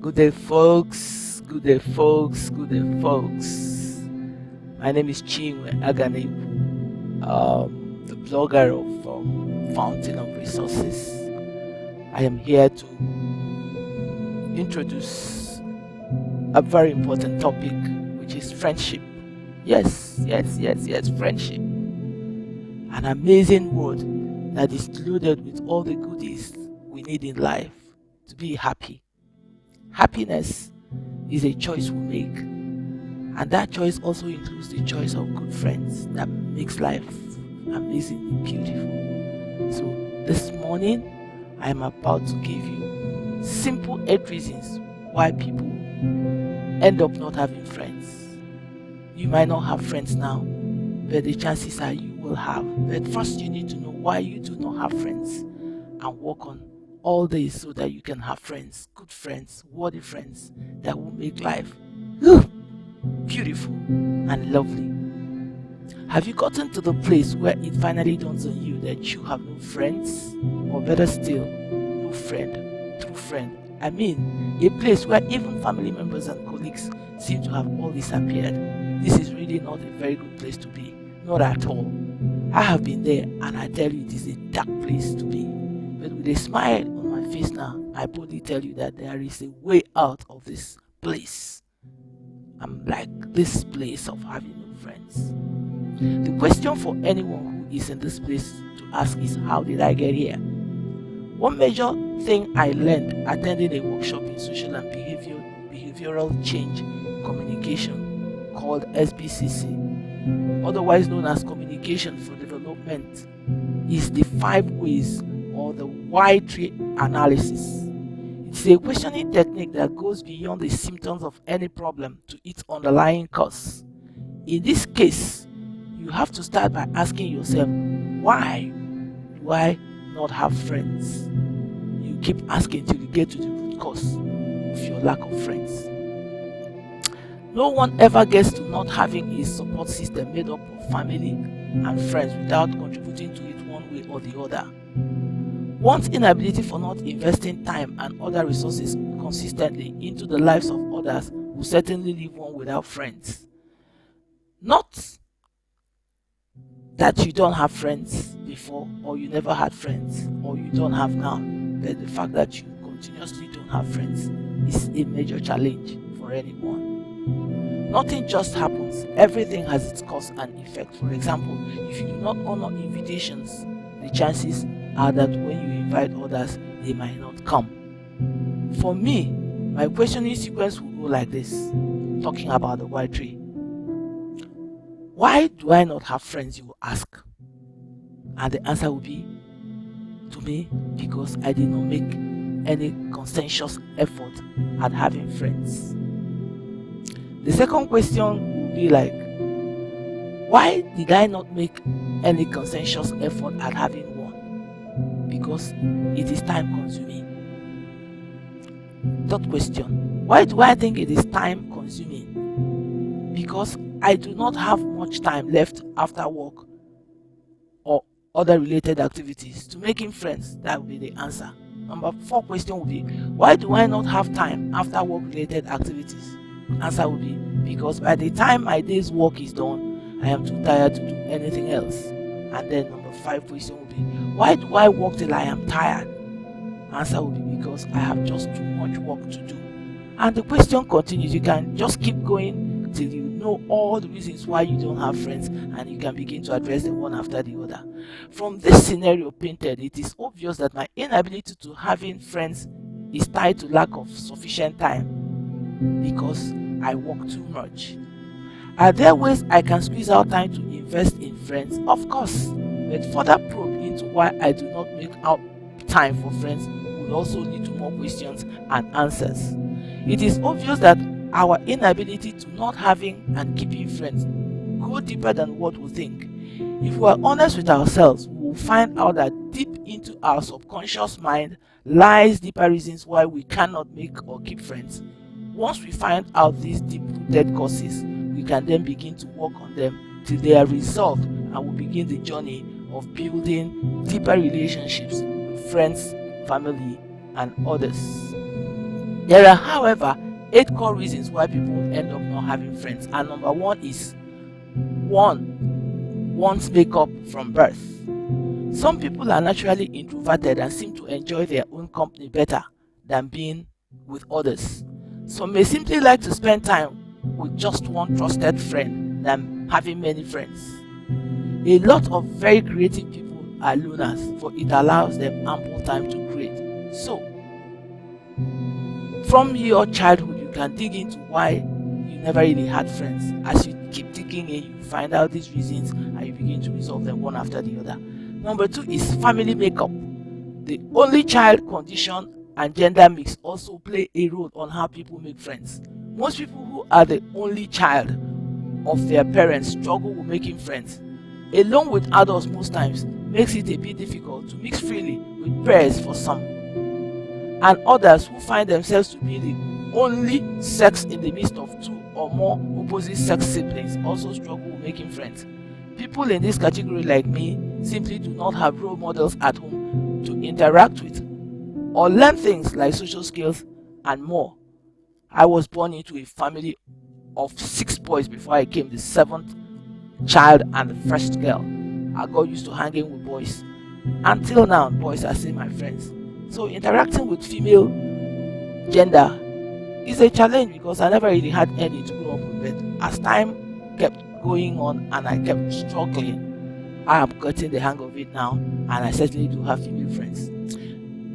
Good day, folks. Good day, folks. Good day, folks. My name is Chinwe Aganebu, the blogger of Fountain of Resources. I am here to introduce a very important topic, which is friendship. Yes, friendship. An amazing word that is loaded with all the goodies we need in life to be happy. Happiness is a choice we make, and that choice also includes the choice of good friends that makes life amazingly beautiful. So this morning I am about to give you simple 8 reasons why people end up not having friends. You might not have friends now, but the chances are you will have. But first you need to know why you do not have friends and work on all this so that you can have friends, good friends, worthy friends that will make life beautiful and lovely. Have you gotten to the place where it finally dawns on you that you have no friends? Or better still, no friend, true friend. I mean, a place where even family members and colleagues seem to have all disappeared. This is really not a very good place to be. Not at all. I have been there and I tell you it is a dark place to be. But with a smile on my face now, I boldly tell you that there is a way out of this place. I'm like this place of having no friends. The question for anyone who is in this place to ask is, how did I get here? One major thing I learned attending a workshop in social and behavioral change communication called SBCC, otherwise known as Communication for Development, is the 5 ways or the why tree analysis. It's a questioning technique that goes beyond the symptoms of any problem to its underlying cause. In this case, you have to start by asking yourself, why do I not have friends? You keep asking till you get to the root cause of your lack of friends. No one ever gets to not having a support system made up of family and friends without contributing to it one way or the other. One's inability for not investing time and other resources consistently into the lives of others will certainly leave one without friends. Not that you don't have friends before, or you never had friends, or you don't have now, but the fact that you continuously don't have friends is a major challenge for anyone. Nothing just happens. Everything has its cause and effect. For example, if you do not honor invitations, the chances are that when you invite others, they might not come. For me, my questioning sequence will go like this, talking about the why tree. Why do I not have friends, you will ask? And the answer will be, to me, because I did not make any conscientious effort at having friends. The second question will be like, why did I not make any conscientious effort at having one? Because it is time consuming. Third question, why do I think it is time consuming? Because I do not have much time left after work or other related activities to making friends. That will be the answer. Number 4 question will be, why do I not have time after work related activities? Answer will be, because by the time my day's work is done, I am too tired to do anything else. And then number 5 question will be, why do I work till I am tired? Answer will be, because I have just too much work to do. And the question continues. You can just keep going till you know all the reasons why you don't have friends, and you can begin to address them one after the other. From this scenario painted, it is obvious that my inability to having friends is tied to lack of sufficient time because I work too much. Are there ways I can squeeze out time to invest in friends? Of course, but further probe into why I do not make out time for friends will also lead to more questions and answers. It is obvious that our inability to not having and keeping friends go deeper than what we think. If we are honest with ourselves, we will find out that deep into our subconscious mind lies deeper reasons why we cannot make or keep friends. Once we find out these deep-rooted causes, we can then begin to work on them till they are resolved, and we begin the journey of building deeper relationships with friends, family, and others. There are, however, 8 core reasons why people end up not having friends. And number one is one's makeup from birth. Some people are naturally introverted and seem to enjoy their own company better than being with others. Some may simply like to spend time with just one trusted friend than having many friends. A lot of very creative people are loners, for it allows them ample time to create. So, from your childhood, you can dig into why you never really had friends. As you keep digging in, you find out these reasons and you begin to resolve them one after the other. Number two is family makeup. The only child condition and gender mix also play a role on how people make friends. Most people who are the only child of their parents struggle with making friends. Along with adults most times makes it a bit difficult to mix freely with peers for some, and others who find themselves to be the only sex in the midst of 2 or more opposite sex siblings also struggle with making friends. People in this category, like me, simply do not have role models at home to interact with or learn things like social skills and more. I was born into a family of 6 boys before I came the 7th child and the first girl. I got used to hanging with boys. Until now, boys are still my friends. So interacting with female gender is a challenge because I never really had any to grow up with. But as time kept going on and I kept struggling, I am getting the hang of it now, and I certainly do have female friends.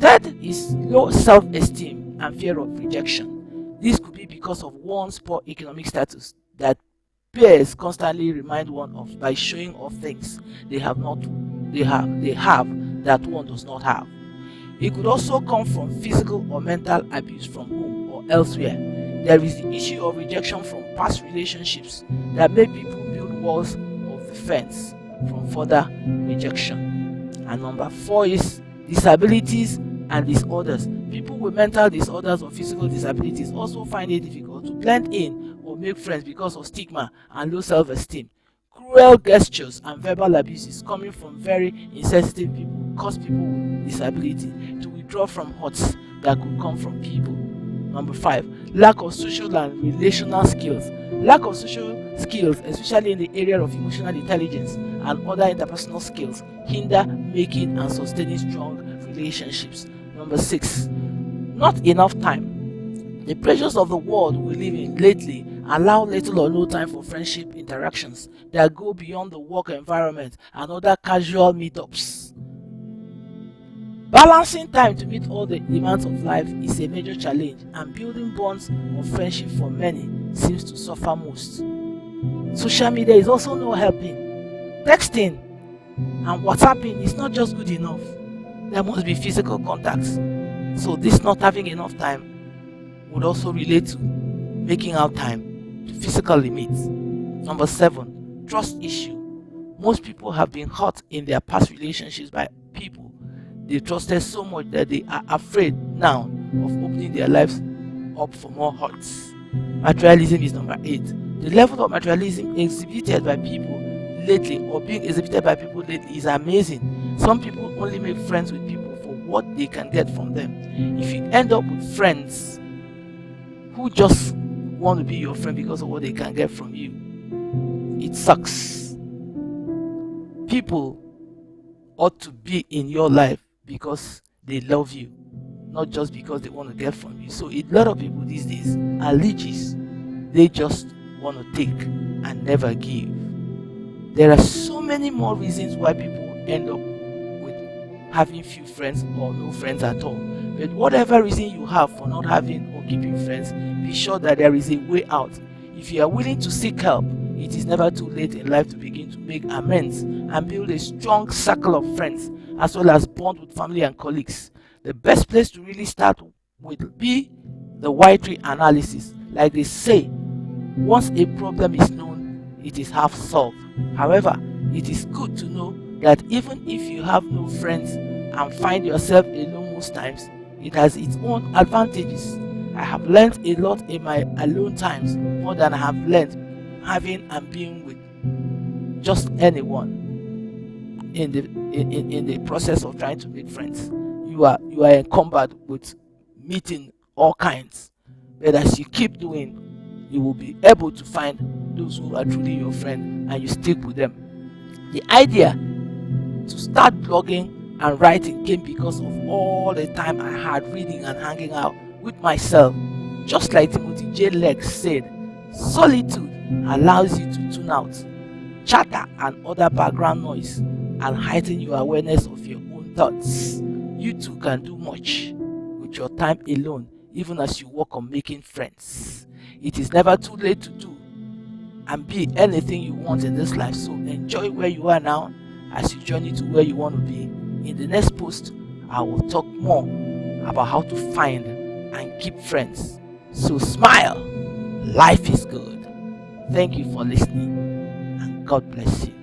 Third is low self-esteem and fear of rejection. This could be because of one's poor economic status that peers constantly remind one of by showing off things they have that one does not have. It could also come from physical or mental abuse from home or elsewhere. There is the issue of rejection from past relationships that make people build walls of defense from further rejection. And number four is disabilities and disorders. People with mental disorders or physical disabilities also find it difficult to blend in or make friends because of stigma and low self-esteem. Cruel gestures and verbal abuses coming from very insensitive people cause people with disability to withdraw from huts that could come from people. Number five, lack of social and relational skills. Lack of social skills, especially in the area of emotional intelligence and other interpersonal skills, hinder making and sustaining strong relationships. Number six, not enough time. The pressures of the world we live in lately allow little or no time for friendship interactions that go beyond the work environment and other casual meetups. Balancing time to meet all the demands of life is a major challenge, and building bonds of friendship for many seems to suffer most. Social media is also no helping. Texting and WhatsApping is not just good enough. There must be physical contacts. So this not having enough time would also relate to making out time to physically meet. Number seven, trust issue. Most people have been hurt in their past relationships by people they trusted so much that they are afraid now of opening their lives up for more hurts. Materialism is number 8. The level of materialism exhibited by people lately or being exhibited by people lately is amazing. Some people only make friends with people for what they can get from them. If you end up with friends who just want to be your friend because of what they can get from you, it sucks. People ought to be in your life because they love you, not just because they want to get from you. So a lot of people these days are leeches. They just want to take and never give. There are so many more reasons why people end up with having few friends or no friends at all. But whatever reason you have for not having or keeping friends, be sure that there is a way out. If you are willing to seek help, it is never too late in life to begin to make amends and build a strong circle of friends, as well as bond with family and colleagues. The best place to really start would be the why tree analysis. Like they say, once a problem is known, it is half solved. However, it is good to know that even if you have no friends and find yourself alone most times, it has its own advantages. I have learned a lot in my alone times, more than I have learned having and being with just anyone in the process of trying to make friends. You are encumbered with meeting all kinds But as you keep doing, you will be able to find those who are truly your friend and you stick with them. The idea to start blogging and writing came because of all the time I had reading and hanging out with myself. Just like Timothy J. Lex said, solitude allows you to tune out chatter and other background noise and heighten your awareness of your own thoughts. You too can do much with your time alone, even as you work on making friends. It is never too late to do and be anything you want in this life, so enjoy where you are now as you journey to where you want to be. In the next post, I will talk more about how to find and keep friends. So smile, life is good. Thank you for listening, and God bless you.